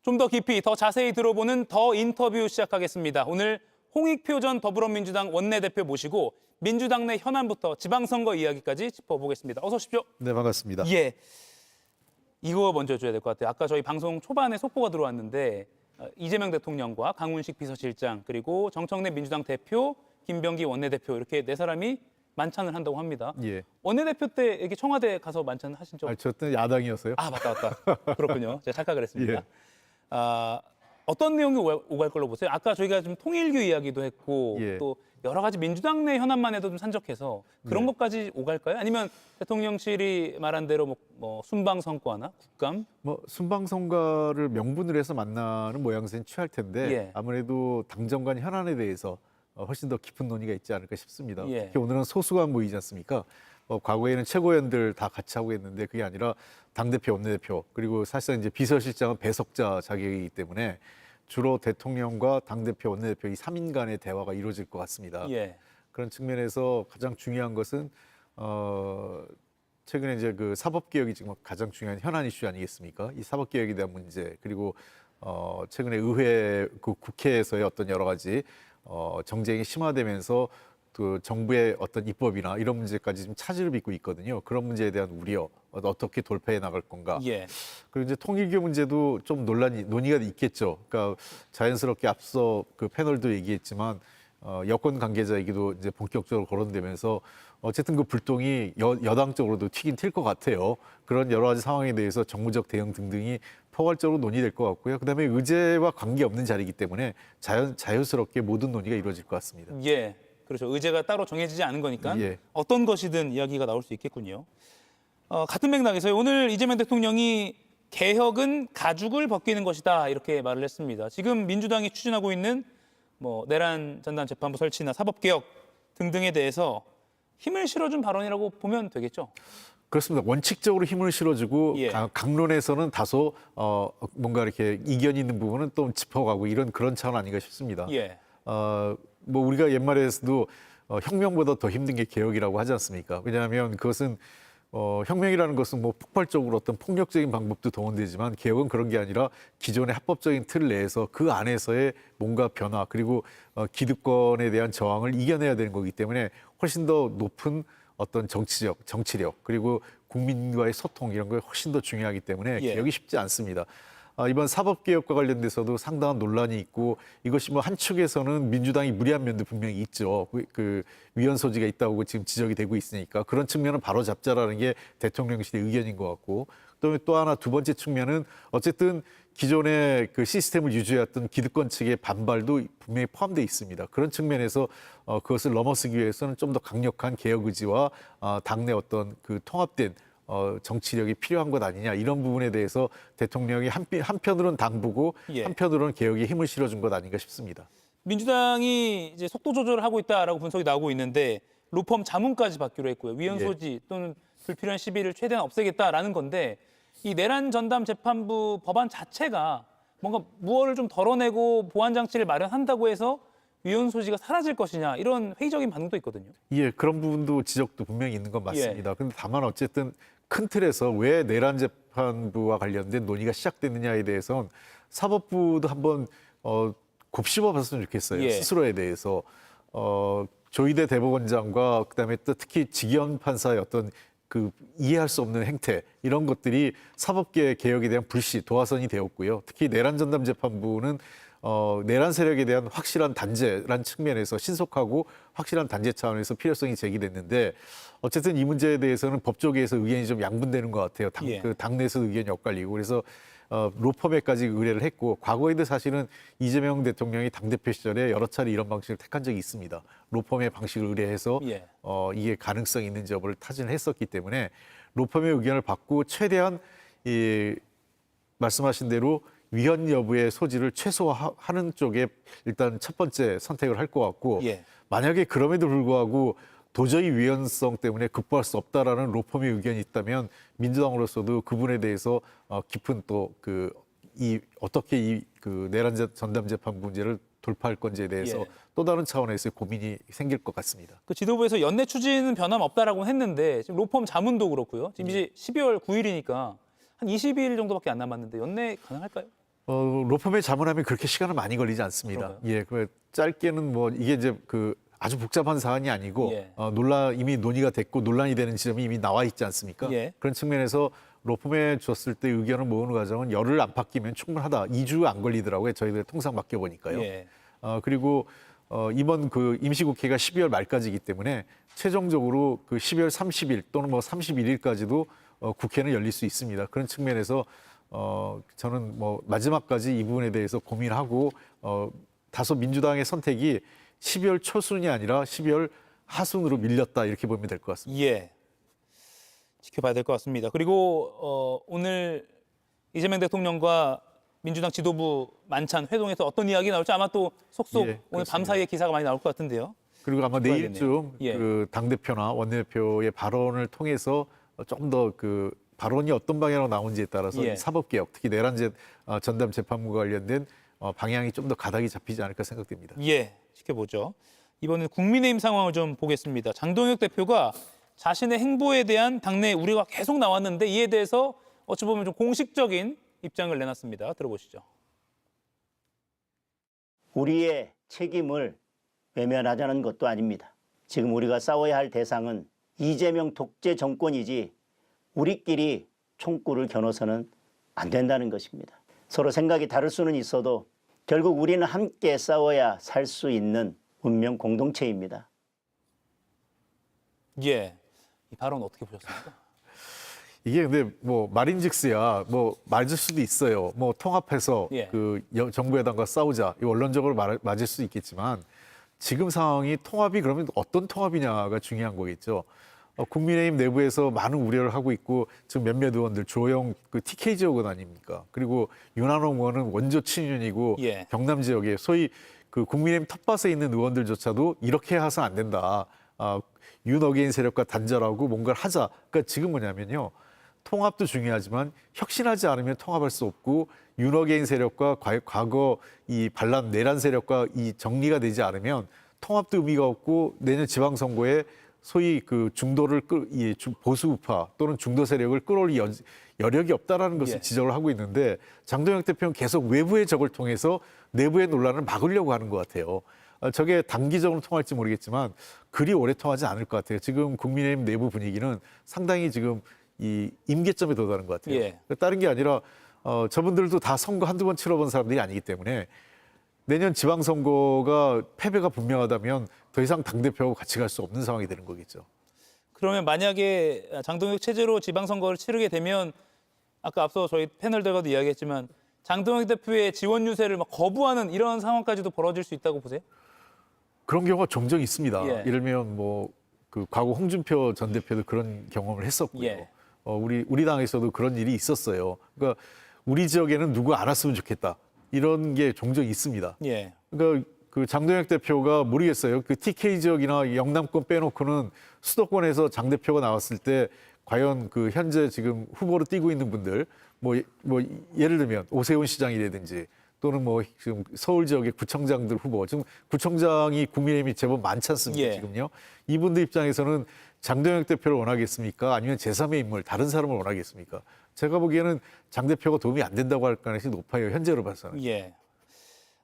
좀 더 깊이, 더 자세히 들어보는 더 인터뷰 시작하겠습니다. 오늘 홍익표 전 더불어민주당 원내대표 모시고 민주당 내 현안부터 지방선거 이야기까지 짚어보겠습니다. 어서 오십시오. 네, 반갑습니다. 예, 이거 먼저 줘야 될 것 같아요. 아까 저희 방송 초반에 속보가 들어왔는데 이재명 대통령과 강훈식 비서실장 그리고 정청래 민주당 대표, 김병기 원내대표 이렇게 네 사람이 만찬을 한다고 합니다. 예. 원내대표 때 여기 청와대 가서 만찬 하신 적? 저 때는 야당이었어요. 아, 맞다. 그렇군요. 제가 착각을 했습니다. 예. 어떤 내용이 오갈 걸로 보세요? 아까 저희가 좀 통일교 이야기도 했고 예. 또 여러 가지 민주당 내 현안만 해도 좀 산적해서 그런 네. 것까지 오갈까요? 아니면 대통령실이 말한 대로 뭐 순방 성과나 국감? 순방 선거를 명분으로 해서 만나는 모양새는 취할 텐데 예. 아무래도 당정 간 현안에 대해서 훨씬 더 깊은 논의가 있지 않을까 싶습니다. 예. 특히 오늘은 소수간 모이지 않습니까? 과거에는 최고위원들 다 같이 하고 있는데 그게 아니라 당대표, 원내대표 그리고 사실상 이제 비서실장은 배석자 자격이기 때문에 주로 대통령과 당대표, 원내대표 이 3인 간의 대화가 이루어질 것 같습니다. 예. 그런 측면에서 가장 중요한 것은 최근에 이제 그 사법개혁이 지금 가장 중요한 현안 이슈 아니겠습니까? 이 사법개혁에 대한 문제 그리고 최근에 의회 국회에서의 어떤 여러 가지 정쟁이 심화되면서 그 정부의 어떤 입법이나 이런 문제까지 좀 차질을 빚고 있거든요. 그런 문제에 대한 우려, 어떻게 돌파해 나갈 건가. 예. 그리고 이제 통일교 문제도 좀 논의가 있겠죠. 그러니까 자연스럽게 앞서 그 패널도 얘기했지만 여권 관계자 얘기도 이제 본격적으로 거론되면서 어쨌든 그 불똥이 여당 쪽으로도 튀긴 튈 것 같아요. 그런 여러 가지 상황에 대해서 정무적 대응 등등이 포괄적으로 논의될 것 같고요. 그다음에 의제와 관계없는 자리이기 때문에 자연스럽게 모든 논의가 이루어질 것 같습니다. 예. 그렇죠. 의제가 따로 정해지지 않은 거니까 예. 어떤 것이든 이야기가 나올 수 있겠군요. 같은 맥락에서 오늘 이재명 대통령이 개혁은 가죽을 벗기는 것이다 이렇게 말을 했습니다. 지금 민주당이 추진하고 있는 뭐 내란 전담 재판부 설치나 사법개혁 등등에 대해서 힘을 실어준 발언이라고 보면 되겠죠. 그렇습니다. 원칙적으로 힘을 실어주고 예. 강론에서는 다소 뭔가 이렇게 이견이 있는 부분은 또 짚어가고 그런 차원 아닌가 싶습니다. 예. 뭐 우리가 옛말에서도 혁명보다 더 힘든 게 개혁이라고 하지 않습니까? 왜냐하면 그것은 혁명이라는 것은 뭐 폭발적으로 어떤 폭력적인 방법도 동원되지만 개혁은 그런 게 아니라 기존의 합법적인 틀 내에서 그 안에서의 뭔가 변화 그리고 기득권에 대한 저항을 이겨내야 되는 거기 때문에 훨씬 더 높은 어떤 정치력 그리고 국민과의 소통 이런 게 훨씬 더 중요하기 때문에 예. 개혁이 쉽지 않습니다. 이번 사법개혁과 관련돼서도 상당한 논란이 있고 이것이 뭐 한 축에서는 민주당이 무리한 면도 분명히 있죠. 그 위헌 소지가 있다고 지금 지적이 되고 있으니까 그런 측면은 바로 잡자라는 게 대통령실의 의견인 것 같고 또 하나 두 번째 측면은 어쨌든 기존의 그 시스템을 유지해왔던 기득권 측의 반발도 분명히 포함되어 있습니다. 그런 측면에서 그것을 넘어서기 위해서는 좀 더 강력한 개혁 의지와 당내 어떤 그 통합된 정치력이 필요한 것 아니냐 이런 부분에 대해서 대통령이 한편으로는 당부고 예. 한편으로는 개혁에 힘을 실어준 것 아닌가 싶습니다. 민주당이 이제 속도 조절을 하고 있다라고 분석이 나오고 있는데 로펌 자문까지 받기로 했고요. 위헌 예. 소지 또는 불필요한 시비를 최대한 없애겠다라는 건데 이 내란 전담 재판부 법안 자체가 뭔가 무엇을 좀 덜어내고 보완 장치를 마련한다고 해서 위헌 소지가 사라질 것이냐 이런 회의적인 반응도 있거든요. 예, 그런 부분도 지적도 분명히 있는 건 맞습니다. 그런데 다만 어쨌든 큰 틀에서 왜 내란 재판부와 관련된 논의가 시작됐느냐에 대해서는 사법부도 한번 곱씹어 봤으면 좋겠어요. 예. 스스로에 대해서 조희대 대법원장과 그다음에 또 특히 직위원 판사의 어떤 그 이해할 수 없는 행태 이런 것들이 사법계 개혁에 대한 불씨 도화선이 되었고요. 특히 내란 전담 재판부는 내란 세력에 대한 확실한 단죄란 측면에서 신속하고 확실한 단죄 차원에서 필요성이 제기됐는데 어쨌든 이 문제에 대해서는 법조계에서 의견이 좀 양분되는 것 같아요. 예. 당내에서 의견이 엇갈리고 그래서 로펌에까지 의뢰를 했고 과거에도 사실은 이재명 대통령이 당대표 시절에 여러 차례 이런 방식을 택한 적이 있습니다. 로펌의 방식을 의뢰해서 예. 이게 가능성이 있는지 여부를 타진했었기 때문에 로펌의 의견을 받고 최대한 말씀하신 대로 위헌 여부의 소지를 최소화하는 쪽에 일단 첫 번째 선택을 할 것 같고 예. 만약에 그럼에도 불구하고 도저히 위헌성 때문에 극복할 수 없다라는 로펌의 의견이 있다면 민주당으로서도 그분에 대해서 깊은 또 어떻게 이 내란 전담 재판 문제를 돌파할 건지에 대해서 예. 또 다른 차원에서의 고민이 생길 것 같습니다. 그 지도부에서 연내 추진은 변함없다라고 했는데 지금 로펌 자문도 그렇고요. 지금 이제 12월 9일이니까 한 20일 정도밖에 안 남았는데 연내 가능할까요? 로펌에 자문하면 그렇게 시간은 많이 걸리지 않습니다. 그런가요? 예, 그 짧게는 뭐 이게 이제 그 아주 복잡한 사안이 아니고 예. 이미 논의가 됐고 논란이 되는 지점이 이미 나와 있지 않습니까? 예. 그런 측면에서 로펌에 줬을 때 의견을 모으는 과정은 열흘 안팎이면 충분하다. 2주 안 걸리더라고요. 저희들 통상 맡겨보니까요. 예. 그리고 이번 그 임시국회가 12월 말까지이기 때문에 최종적으로 그 12월 30일 또는 뭐 31일까지도 국회는 열릴 수 있습니다. 그런 측면에서 저는 뭐 마지막까지 이 부분에 대해서 고민하고 다소 민주당의 선택이 12월 초순이 아니라 12월 하순으로 밀렸다 이렇게 보면 될 것 같습니다. 예. 지켜봐야 될 것 같습니다. 그리고 오늘 이재명 대통령과 민주당 지도부 만찬 회동에서 어떤 이야기 나올지 아마 또 속속 예, 오늘 밤 그렇습니다. 사이에 기사가 많이 나올 것 같은데요. 그리고 아마 지켜봐야겠네요. 내일쯤 예. 그 당대표나 원내대표의 발언을 통해서 좀 더 그 발언이 어떤 방향으로 나오는지에 따라서 예. 이 사법개혁, 특히 내란제 전담 재판부와 관련된 방향이 좀 더 가닥이 잡히지 않을까 생각됩니다. 예, 지켜보죠. 이번엔 국민의힘 상황을 좀 보겠습니다. 장동혁 대표가 자신의 행보에 대한 당내 우려가 계속 나왔는데 이에 대해서 어찌 보면 좀 공식적인 입장을 내놨습니다. 들어보시죠. 우리의 책임을 외면하자는 것도 아닙니다. 지금 우리가 싸워야 할 대상은 이재명 독재 정권이지 우리끼리 총구를 겨눠서는 안 된다는 것입니다. 서로 생각이 다를 수는 있어도 결국 우리는 함께 싸워야 살 수 있는 운명 공동체입니다. 예, 이 발언 어떻게 보셨습니까? 이게 근데 뭐 말인즉스야 뭐 맞을 수도 있어요. 뭐 통합해서 예. 그 정부 여당과 싸우자. 이 원론적으로 맞을 수 있겠지만 지금 상황이 통합이 그러면 어떤 통합이냐가 중요한 거겠죠. 국민의힘 내부에서 많은 우려를 하고 있고 지금 몇몇 의원들 조영 그 TK 지역은 아닙니까? 그리고 윤한홍 의원은 원조 친윤이고 예. 경남 지역에 소위 그 국민의힘 텃밭에 있는 의원들조차도 이렇게 해서 안 된다. 윤어게인 세력과 단절하고 뭔가를 하자. 그러니까 지금 뭐냐면요. 통합도 중요하지만 혁신하지 않으면 통합할 수 없고 윤어게인 세력과 과거 이 반란 내란 세력과 이 정리가 되지 않으면 통합도 의미가 없고 내년 지방선거에 소위 그 중도를 보수 우파 또는 중도 세력을 끌어올릴 여력이 없다라는 것을 예. 지적을 하고 있는데 장동혁 대표는 계속 외부의 적을 통해서 내부의 논란을 막으려고 하는 것 같아요. 저게 단기적으로 통할지 모르겠지만 그리 오래 통하지 않을 것 같아요. 지금 국민의힘 내부 분위기는 상당히 지금 이 임계점에 도달한 것 같아요. 예. 다른 게 아니라 저분들도 다 선거 한두 번 치러본 사람들이 아니기 때문에 내년 지방선거가 패배가 분명하다면 더 이상 당대표하고 같이 갈 수 없는 상황이 되는 거겠죠. 그러면 만약에 장동혁 체제로 지방선거를 치르게 되면 아까 앞서 저희 패널들과도 이야기했지만 장동혁 대표의 지원 유세를 막 거부하는 이런 상황까지도 벌어질 수 있다고 보세요? 그런 경우가 종종 있습니다. 예. 이를면 뭐 그 과거 홍준표 전 대표도 그런 경험을 했었고요. 예. 우리 당에서도 그런 일이 있었어요. 그러니까 우리 지역에는 누구 알았으면 좋겠다. 이런 게 종종 있습니다. 예. 그러니까 그 장동혁 대표가 모르겠어요. 그 TK 지역이나 영남권 빼놓고는 수도권에서 장 대표가 나왔을 때 과연 그 현재 지금 후보로 뛰고 있는 분들 뭐 예를 들면 오세훈 시장이라든지 또는 뭐 지금 서울 지역의 구청장들 후보 지금 구청장이 국민의힘이 제법 많지 않습니까? 예. 지금요. 이분들 입장에서는 장동혁 대표를 원하겠습니까? 아니면 제3의 인물 다른 사람을 원하겠습니까? 제가 보기에는 장 대표가 도움이 안 된다고 할 가능성이 높아요. 현재로 봐서는. 예.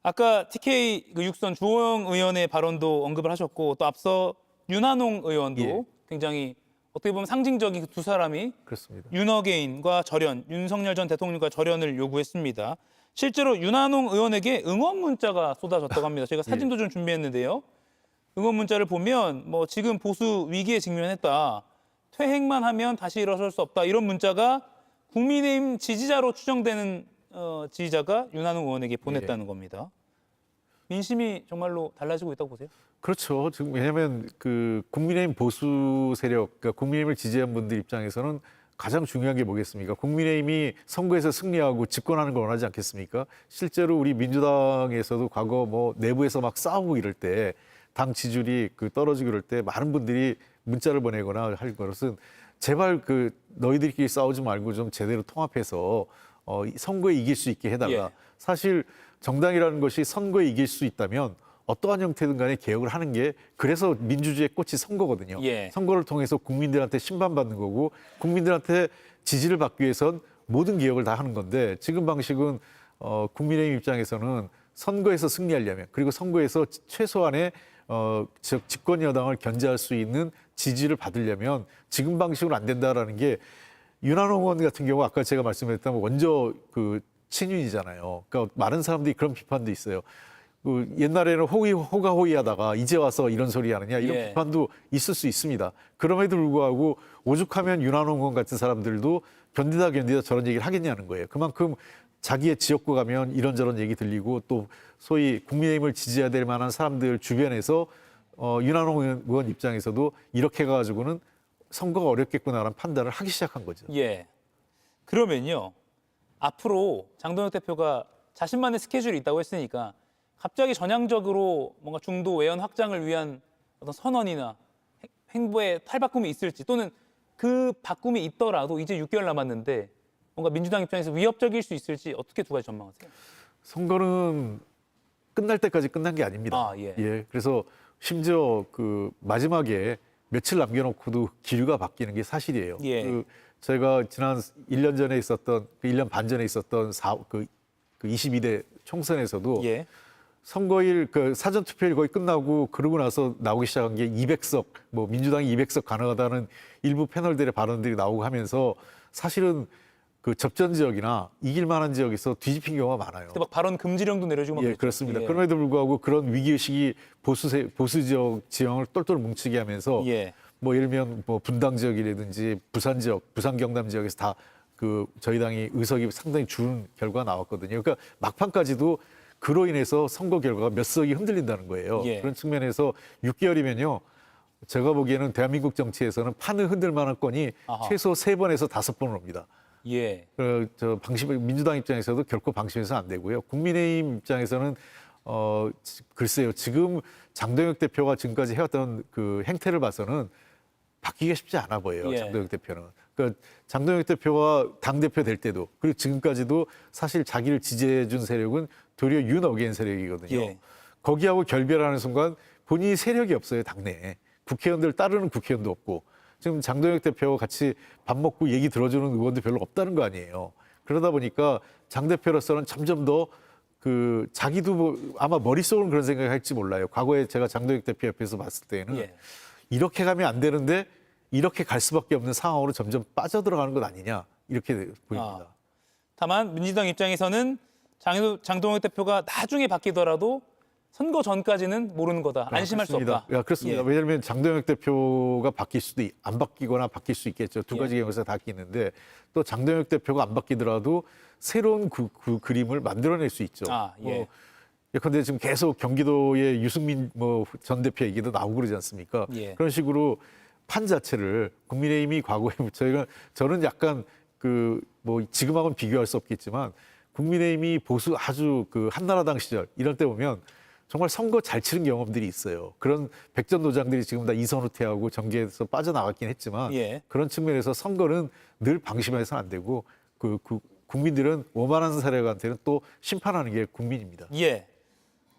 아까 TK 그 육선 주호영 의원의 발언도 언급을 하셨고 또 앞서 윤한홍 의원도 예. 굉장히 어떻게 보면 상징적인 그 두 사람이 그렇습니다. 윤어게인과 절연, 윤석열 전 대통령과 절연을 요구했습니다. 실제로 윤한홍 의원에게 응원 문자가 쏟아졌다고 합니다. 제가 사진도 좀 준비했는데요. 응원 문자를 보면 뭐 지금 보수 위기에 직면했다. 퇴행만 하면 다시 일어설 수 없다. 이런 문자가 국민의힘 지지자로 추정되는 지지자가 윤한홍 의원에게 보냈다는 겁니다. 민심이 정말로 달라지고 있다고 보세요? 그렇죠. 지금 왜냐하면 그 국민의힘 보수 세력, 그러니까 국민의힘을 지지한 분들 입장에서는 가장 중요한 게 뭐겠습니까? 국민의힘이 선거에서 승리하고 집권하는 걸 원하지 않겠습니까? 실제로 우리 민주당에서도 과거 뭐 내부에서 막 싸우고 이럴 때 당 지지율이 그 떨어지고 이럴 때 많은 분들이 문자를 보내거나 할 것은 제발 그 너희들끼리 싸우지 말고 좀 제대로 통합해서 선거에 이길 수 있게 해달라. 예. 사실 정당이라는 것이 선거에 이길 수 있다면 어떠한 형태든 간에 개혁을 하는 게 그래서 민주주의의 꽃이 선거거든요. 예. 선거를 통해서 국민들한테 심판받는 거고 국민들한테 지지를 받기 위해선 모든 개혁을 다 하는 건데 지금 방식은 국민의힘 입장에서는 선거에서 승리하려면 그리고 선거에서 최소한의 즉 집권 여당을 견제할 수 있는 지지를 받으려면 지금 방식으로 안 된다라는 게 윤한홍 의원 같은 경우 아까 제가 말씀드렸다면 원조 그 친윤이잖아요. 그러니까 많은 사람들이 그런 비판도 있어요. 그 옛날에는 호가호위하다가 이제 와서 이런 소리 하느냐 이런 예. 비판도 있을 수 있습니다. 그럼에도 불구하고 오죽하면 윤한홍 의원 같은 사람들도 견디다 저런 얘기를 하겠냐는 거예요. 그만큼 자기의 지역구 가면 이런저런 얘기 들리고 또 소위 국민의힘을 지지해야 될 만한 사람들 주변에서 윤한홍 의원 입장에서도 이렇게 해가지고는 선거가 어렵겠구나라는 판단을 하기 시작한 거죠. 예. 그러면요. 앞으로 장동혁 대표가 자신만의 스케줄이 있다고 했으니까 갑자기 전향적으로 뭔가 중도 외연 확장을 위한 어떤 선언이나 행보에 탈바꿈이 있을지 또는 그 바꿈이 있더라도 이제 6개월 남았는데 뭔가 민주당 입장에서 위협적일 수 있을지 어떻게 두 가지 전망하세요? 선거는 끝날 때까지 끝난 게 아닙니다. 아, 예. 그래서 심지어 그 마지막에 며칠 남겨놓고도 기류가 바뀌는 게 사실이에요. 예. 그 저희가 지난 1년 전에 있었던 1년 반 전에 있었던 그 22대 총선에서도 예. 선거일 그 사전 투표일 거의 끝나고 그러고 나서 나오기 시작한 게 200석 뭐 민주당이 200석 가능하다는 일부 패널들의 발언들이 나오고 하면서 사실은 그 접전 지역이나 이길 만한 지역에서 뒤집힌 경우가 많아요. 그때 막 발언 금지령도 내려지고 막 예, 그랬죠. 그렇습니다. 예. 그럼에도 불구하고 그런 위기의식이 보수 지형을 똘똘 뭉치게 하면서 예. 뭐 예를 들면 뭐 분당 지역이라든지 부산 지역, 부산 경남 지역에서 다 그 저희 당이 의석이 상당히 줄은 결과가 나왔거든요. 그러니까 막판까지도 그로 인해서 선거 결과가 몇 석이 흔들린다는 거예요. 예. 그런 측면에서 6개월이면요. 제가 보기에는 대한민국 정치에서는 판을 흔들 만한 건이 아하. 최소 3번에서 5번은 옵니다. 예. 민주당 입장에서도 결코 방심해서 안 되고요. 국민의힘 입장에서는 글쎄요. 지금 장동혁 대표가 지금까지 해왔던 그 행태를 봐서는 바뀌기가 쉽지 않아 보여요. 예. 장동혁 대표는. 그러니까 장동혁 대표가 당대표 될 때도 그리고 지금까지도 사실 자기를 지지해 준 세력은 도리어 윤어게인 세력이거든요. 예. 거기하고 결별하는 순간 본인이 세력이 없어요. 당내에. 국회의원들 따르는 국회의원도 없고 지금 장동혁 대표와 같이 밥 먹고 얘기 들어주는 의원도 별로 없다는 거 아니에요. 그러다 보니까 장 대표로서는 점점 더 그 자기도 뭐 아마 머릿속으로는 그런 생각을 할지 몰라요. 과거에 제가 장동혁 대표 옆에서 봤을 때는 예. 이렇게 가면 안 되는데 이렇게 갈 수밖에 없는 상황으로 점점 빠져들어가는 것 아니냐 이렇게 보입니다. 다만 민주당 입장에서는 장동혁 대표가 나중에 바뀌더라도 선거 전까지는 모르는 거다. 안심할 수 그렇습니다. 없다. 그렇습니다. 예. 왜냐하면 장동혁 대표가 바뀔 수도 안 바뀌거나 바뀔 수 있겠죠. 두 가지 경우에서 다 바뀌는데 또 장동혁 대표가 안 바뀌더라도 새로운 그 그림을 만들어낼 수 있죠. 예. 예컨대 지금 계속 경기도의 유승민 전 대표 얘기도 나오고 그러지 않습니까? 예. 그런 식으로 판 자체를 국민의힘이 과거에 저는 약간 지금하고는 비교할 수 없겠지만 국민의힘이 보수 아주 그 한나라당 시절 이럴 때 보면 정말 선거 잘 치른 경험들이 있어요. 그런 백전노장들이 지금 다 이선후퇴하고 정계에서 빠져나갔긴 했지만 예. 그런 측면에서 선거는 늘 방심해서는 안 되고 국민들은 오만한 사람한테는 또 심판하는 게 국민입니다. 예.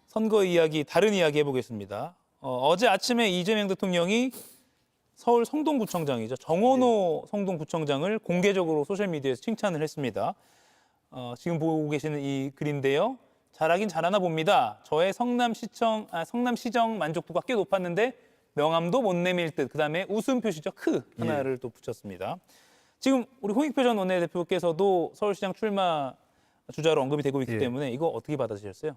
선거 이야기 다른 이야기 해보겠습니다. 어제 아침에 이재명 대통령이 서울 성동구청장이죠. 정원호 성동구청장을 공개적으로 소셜미디어에서 칭찬을 했습니다. 지금 보고 계시는 이 글인데요. 잘하긴 잘하나 봅니다. 저의 성남시정 만족도가 꽤 높았는데 명함도 못 내밀 듯. 그다음에 웃음 표시죠. 크 하나를 또 붙였습니다. 지금 우리 홍익표 전 원내대표께서도 서울시장 출마 주자로 언급이 되고 있기 때문에 이거 어떻게 받아들였어요?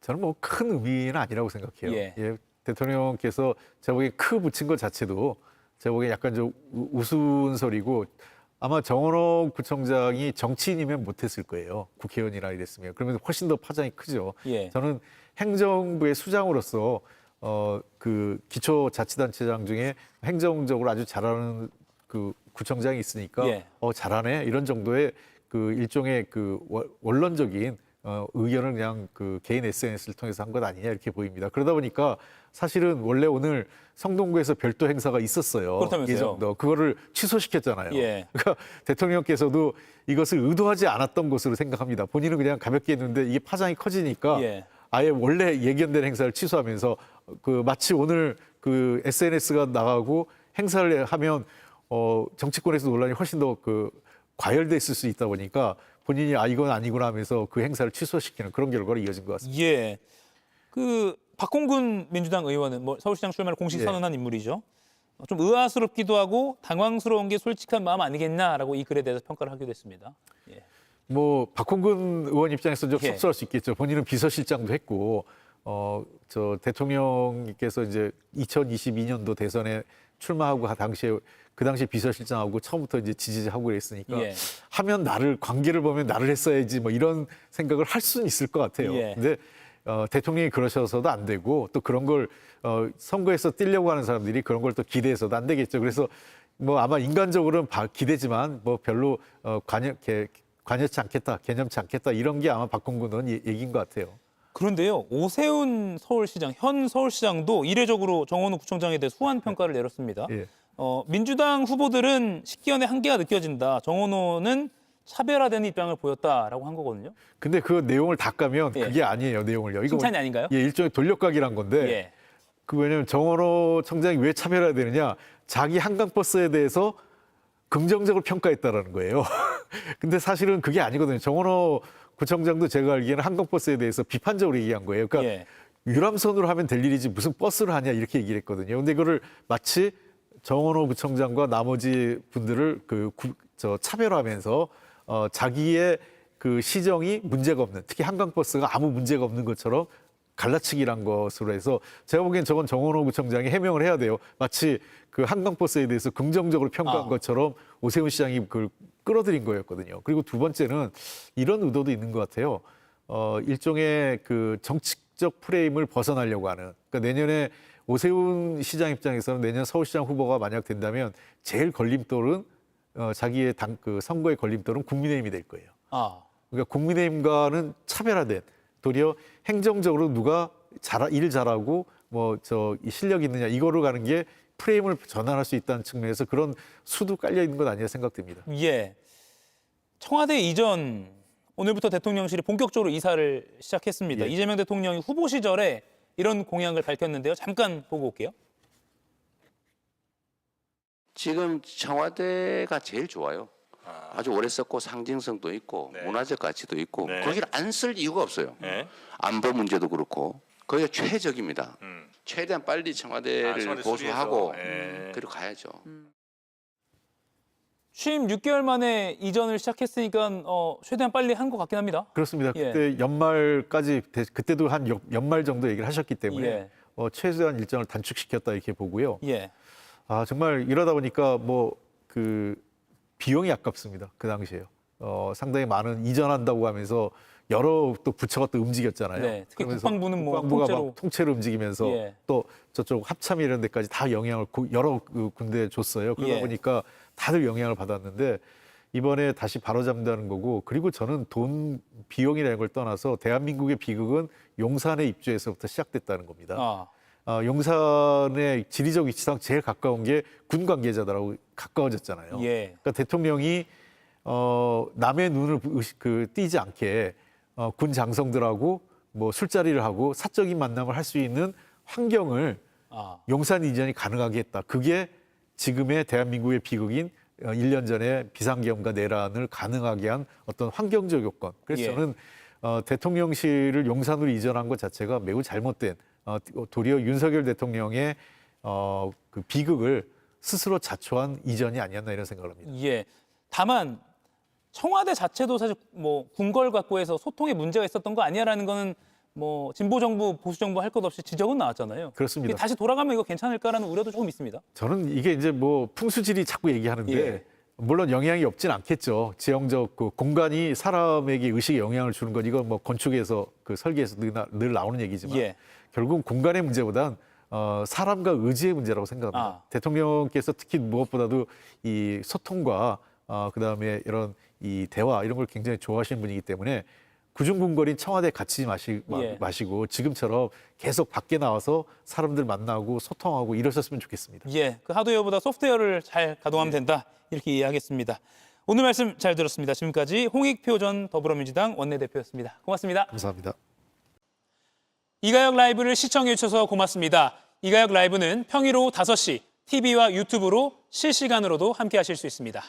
저는 뭐 큰 의미는 아니라고 생각해요. 예. 대통령께서 제가 보기엔 크 붙인 것 자체도 제가 보기엔 약간 좀 우스운 소리고 아마 정원호 구청장이 정치인이면 못했을 거예요. 국회의원이라 이랬으면. 그러면 훨씬 더 파장이 크죠. 예. 저는 행정부의 수장으로서 그 기초자치단체장 중에 행정적으로 아주 잘하는 그 구청장이 있으니까 예. 잘하네 이런 정도의 그 일종의 그 원론적인 의견을 그냥 그 개인 SNS를 통해서 한 것 아니냐 이렇게 보입니다. 그러다 보니까 사실은 원래 오늘 성동구에서 별도 행사가 있었어요. 그렇다면서요? 예정도. 그거를 취소시켰잖아요. 예. 그러니까 대통령께서도 이것을 의도하지 않았던 것으로 생각합니다. 본인은 그냥 가볍게 했는데 이게 파장이 커지니까 예. 아예 원래 예견된 행사를 취소하면서 그 마치 오늘 그 SNS가 나가고 행사를 하면 정치권에서 논란이 훨씬 더 그 과열돼 있을 수 있다 보니까 본인이 이건 아니구나 하면서 그 행사를 취소시키는 그런 결과로 이어진 것 같습니다. 예. 그 박홍근 민주당 의원은 뭐 서울시장 출마를 공식 예. 선언한 인물이죠. 좀 의아스럽기도 하고 당황스러운 게 솔직한 마음 아니겠냐라고 이 글에 대해서 평가를 하기도 했습니다. 예. 뭐 박홍근 의원 입장에서 좀 예. 섭섭할 수 있겠죠. 본인은 비서실장도 했고, 저 대통령께서 이제 2022년도 대선에 출마하고 그 당시에 비서실장하고 처음부터 이제 지지하고 그랬으니까 예. 하면 관계를 보면 나를 했어야지 뭐 이런 생각을 할 수는 있을 것 같아요. 예. 근데 대통령이 그러셔서도 안 되고 또 그런 걸 선거에서 뛰려고 하는 사람들이 그런 걸 또 기대해서도 안 되겠죠. 그래서 뭐 아마 인간적으로는 기대지만 뭐 별로 관여치 않겠다, 개념치 않겠다 이런 게 아마 박홍근 의원 얘기인 것 같아요. 그런데요, 오세훈 서울시장, 현 서울시장도 이례적으로 정원호 구청장에 대해 후한 평가를 내렸습니다. 예. 민주당 후보들은 식기현의 한계가 느껴진다. 정원호는 차별화되는 입장을 보였다라고 한 거거든요. 근데 그 내용을 다 까면 예. 그게 아니에요, 내용을요. 이거 칭찬이 아닌가요? 예, 일종의 돌려가기란 건데 예. 왜냐면 정원호 청장이 왜 차별해야 되느냐? 자기 한강버스에 대해서 긍정적으로 평가했다라는 거예요. 근데 사실은 그게 아니거든요. 정원호 구청장도 제가 알기에는 한강버스에 대해서 비판적으로 얘기한 거예요. 그러니까 예. 유람선으로 하면 될 일이지 무슨 버스를 하냐 이렇게 얘기를 했거든요. 근데 그거를 마치 정원호 구청장과 나머지 분들을 차별하면서 자기의 그 시정이 문제가 없는, 특히 한강버스가 아무 문제가 없는 것처럼 갈라치기란 것으로 해서 제가 보기엔 저건 정원호 구청장이 해명을 해야 돼요. 마치 그 한강버스에 대해서 긍정적으로 평가한 것처럼 오세훈 시장이 그걸 끌어들인 거였거든요. 그리고 두 번째는 이런 의도도 있는 것 같아요. 일종의 그 정치적 프레임을 벗어나려고 하는. 그러니까 내년에 오세훈 시장 입장에서는 내년 서울시장 후보가 만약 된다면 제일 걸림돌은 자기의 그 선거의 걸림돌은 국민의힘이 될 거예요. 그러니까 국민의힘과는 차별화된, 도리어 행정적으로 누가 일 잘하고 실력 있느냐 이거로 가는 게 프레임을 전환할 수 있다는 측면에서 그런 수도 깔려 있는 것 아니냐 생각됩니다. 예. 청와대 이전 오늘부터 대통령실이 본격적으로 이사를 시작했습니다. 예. 이재명 대통령이 후보 시절에 이런 공약을 밝혔는데요. 잠깐 보고 올게요. 지금 청와대가 제일 좋아요. 아주 오래 썼고 상징성도 있고 문화적 가치도 있고 거기를 안 쓸 이유가 없어요. 안보 문제도 그렇고 거기가 최적입니다. 최대한 빨리 청와대를 고수하고 그리고 가야죠. 취임 6개월 만에 이전을 시작했으니까 최대한 빨리 한 것 같긴 합니다. 그렇습니다. 예. 그때 연말까지 그때도 한 연말 정도 얘기를 하셨기 때문에 예. 최소한 일정을 단축시켰다 이렇게 보고요. 예. 정말 이러다 보니까 비용이 아깝습니다. 그 당시에요. 상당히 많은 이전한다고 하면서 여러 또 부처가 또 움직였잖아요. 네, 특히 그러면서 국방부는 국방부가 통째로 움직이면서 예. 또 저쪽 합참 이런 데까지 다 영향을 여러 군데에 줬어요. 그러다 예. 보니까 다들 영향을 받았는데 이번에 다시 바로잡는다는 거고, 그리고 저는 비용이라는 걸 떠나서 대한민국의 비극은 용산의 입주에서부터 시작됐다는 겁니다. 용산의 지리적 위치상 제일 가까운 게 군 관계자들하고 가까워졌잖아요. 예. 그러니까 대통령이 남의 눈을 띄지 않게 군 장성들하고 술자리를 하고 사적인 만남을 할 수 있는 환경을 용산 이전이 가능하게 했다. 그게 지금의 대한민국의 비극인 1년 전에 비상계엄과 내란을 가능하게 한 어떤 환경적 요건. 그래서 예. 저는 대통령실을 용산으로 이전한 것 자체가 매우 잘못된, 도리어 윤석열 대통령의 그 비극을 스스로 자초한 이전이 아니었나 이런 생각을 합니다. 예. 다만 청와대 자체도 사실 궁궐 갖고 해서 소통에 문제가 있었던 거 아니야라는 거는 진보 정부, 보수 정부 할 것 없이 지적은 나왔잖아요. 그렇습니다. 다시 돌아가면 이거 괜찮을까라는 우려도 조금 있습니다. 저는 이게 이제 풍수지리 자꾸 얘기하는데 예. 물론 영향이 없진 않겠죠. 지형적 그 공간이 사람에게 의식에 영향을 주는 건 이건 건축에서 설계에서 늘 나오는 얘기지만 예. 결국은 공간의 문제보단 사람과 의지의 문제라고 생각합니다. 대통령께서 특히 무엇보다도 이 소통과 그다음에 이런 이 대화 이런 걸 굉장히 좋아하시는 분이기 때문에 구중궁궐인 청와대 갇히지 마시고 지금처럼 계속 밖에 나와서 사람들 만나고 소통하고 이러셨으면 좋겠습니다. 예, 그 하드웨어보다 소프트웨어를 잘 가동하면 된다 이렇게 이해하겠습니다. 오늘 말씀 잘 들었습니다. 지금까지 홍익표 전 더불어민주당 원내대표였습니다. 고맙습니다. 감사합니다. 이가혁 라이브를 시청해 주셔서 고맙습니다. 이가혁 라이브는 평일 오후 5시 TV와 유튜브로 실시간으로도 함께 하실 수 있습니다.